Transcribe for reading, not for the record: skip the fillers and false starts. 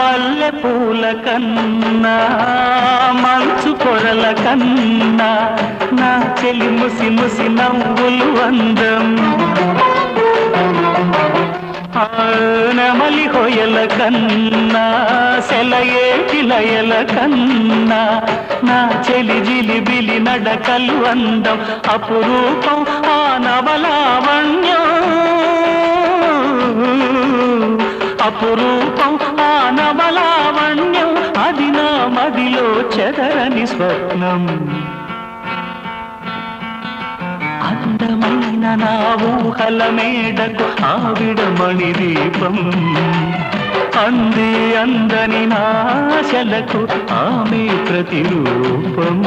మల్లె పూల కన్నా మంచు పొరల కన్నా నా చెలి ముసి ముసి నవ్వులు అందం నెమలి హొయల కన్నా సెలయేటి లయల కన్నా నా చెలి జిలిబిలి నడకలు అందం అపురూపం ఆ నవలావణ్యం అపురూపం ఆ నవలావణ్యం అది నా మదిలో చెదరని స్వప్నం అందమైన నా ఊహల మేడకు ఆవిడమణి దీపం అంది అందని నాశలకు ఆమె ప్రతిరూపం